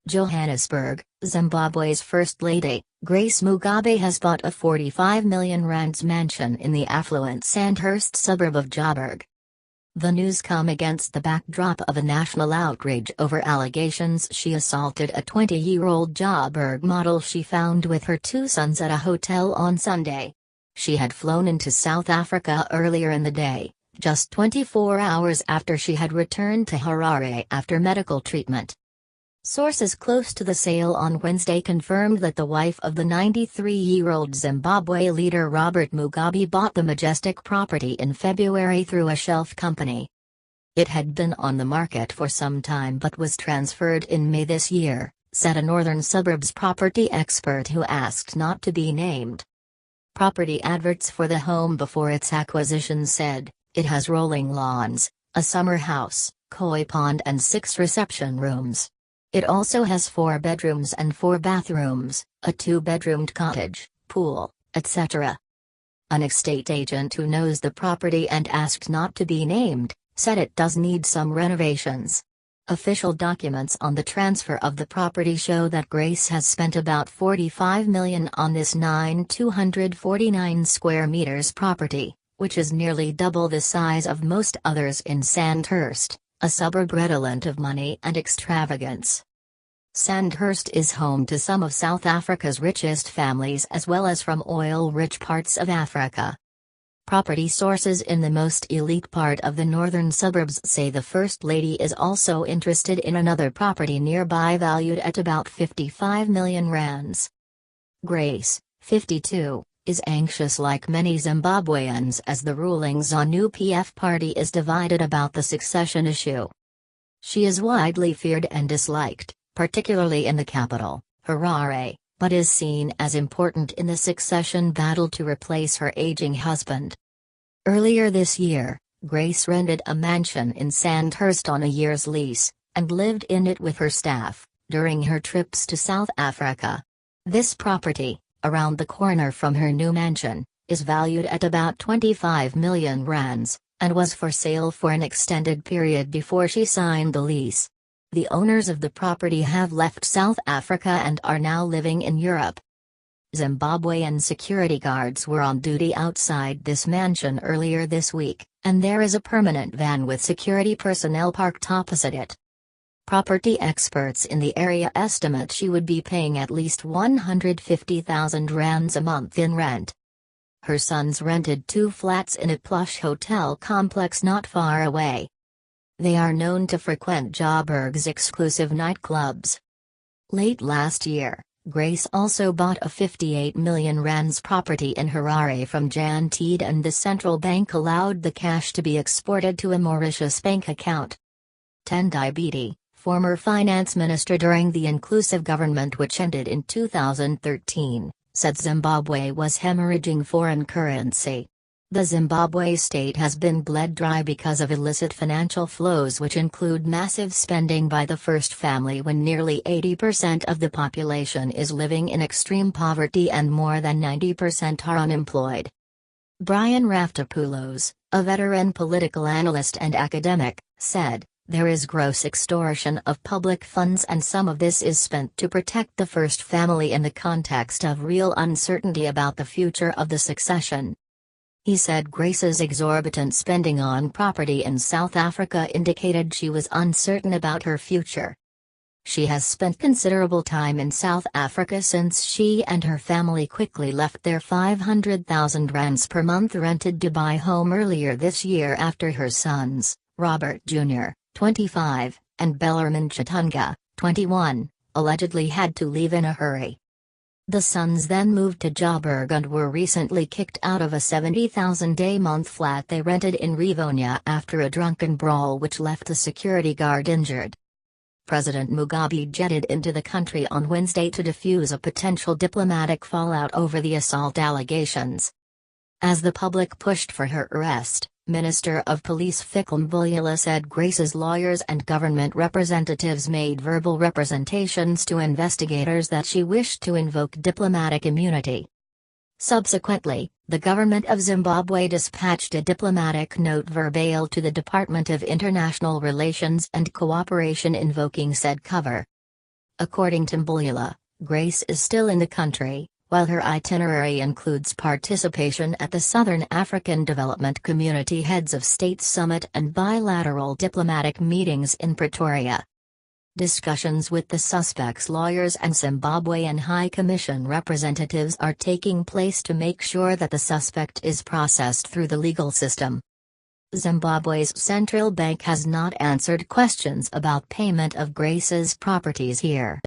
Johannesburg, Zimbabwe's First Lady, Grace Mugabe has bought a R45 million mansion in the affluent Sandhurst suburb of Joburg. The news come against the backdrop of a national outrage over allegations she assaulted a 20-year-old Joburg model she found with her two sons at a hotel on Sunday. She had flown into South Africa earlier in the day, just 24 hours after she had returned to Harare after medical treatment. Sources close to the sale on Wednesday confirmed that the wife of the 93-year-old Zimbabwe leader Robert Mugabe bought the majestic property in February through a shelf company. It had been on the market for some time but was transferred in May this year, said a northern suburbs property expert who asked not to be named. Property adverts for the home before its acquisition said, it has rolling lawns, a summer house, koi pond and 6 reception rooms. It also has 4 bedrooms and 4 bathrooms, a 2-bedroomed cottage, pool, etc. An estate agent who knows the property and asked not to be named, said it does need some renovations. Official documents on the transfer of the property show that Grace has spent about $45 million on this 249 square meters property, which is nearly double the size of most others in Sandhurst, a suburb redolent of money and extravagance. Sandhurst is home to some of South Africa's richest families as well as from oil-rich parts of Africa. Property sources in the most elite part of the northern suburbs say the First Lady is also interested in another property nearby valued at about 55 million rands. Grace, 52, is anxious like many Zimbabweans as the ruling ZANU-PF party is divided about the succession issue. She is widely feared and disliked, particularly in the capital, Harare, but is seen as important in the succession battle to replace her aging husband. Earlier this year, Grace rented a mansion in Sandhurst on a year's lease, and lived in it with her staff, during her trips to South Africa. This property, around the corner from her new mansion, is valued at about 25 million rands, and was for sale for an extended period before she signed the lease. The owners of the property have left South Africa and are now living in Europe. Zimbabwean security guards were on duty outside this mansion earlier this week, and there is a permanent van with security personnel parked opposite it. Property experts in the area estimate she would be paying at least 150,000 rands a month in rent. Her sons rented 2 flats in a plush hotel complex not far away. They are known to frequent Joburg's exclusive nightclubs. Late last year, Grace also bought a 58 million rands property in Harare from Jan Teed, and the central bank allowed the cash to be exported to a Mauritius bank account. Tendai Biti, former finance minister during the inclusive government which ended in 2013, said Zimbabwe was hemorrhaging foreign currency. The Zimbabwe state has been bled dry because of illicit financial flows which include massive spending by the first family when nearly 80% of the population is living in extreme poverty and more than 90% are unemployed. Brian Raftopoulos, a veteran political analyst and academic, said, "There is gross extortion of public funds and some of this is spent to protect the first family in the context of real uncertainty about the future of the succession." He said Grace's exorbitant spending on property in South Africa indicated she was uncertain about her future. She has spent considerable time in South Africa since she and her family quickly left their 500,000 rands per month rented Dubai home earlier this year after her sons, Robert Jr., 25, and Bellarmin Chitunga, 21, allegedly had to leave in a hurry. The sons then moved to Joburg and were recently kicked out of a 70,000-a-month flat they rented in Rivonia after a drunken brawl which left a security guard injured. President Mugabe jetted into the country on Wednesday to defuse a potential diplomatic fallout over the assault allegations. As the public pushed for her arrest, Minister of Police Fikile Mvula said Grace's lawyers and government representatives made verbal representations to investigators that she wished to invoke diplomatic immunity. Subsequently, the government of Zimbabwe dispatched a diplomatic note verbale to the Department of International Relations and Cooperation invoking said cover. According to Mbulula, Grace is still in the country, while her itinerary includes participation at the Southern African Development Community Heads of State Summit and bilateral diplomatic meetings in Pretoria. Discussions with the suspect's lawyers and Zimbabwean High Commission representatives are taking place to make sure that the suspect is processed through the legal system. Zimbabwe's central bank has not answered questions about payment of Grace's properties here.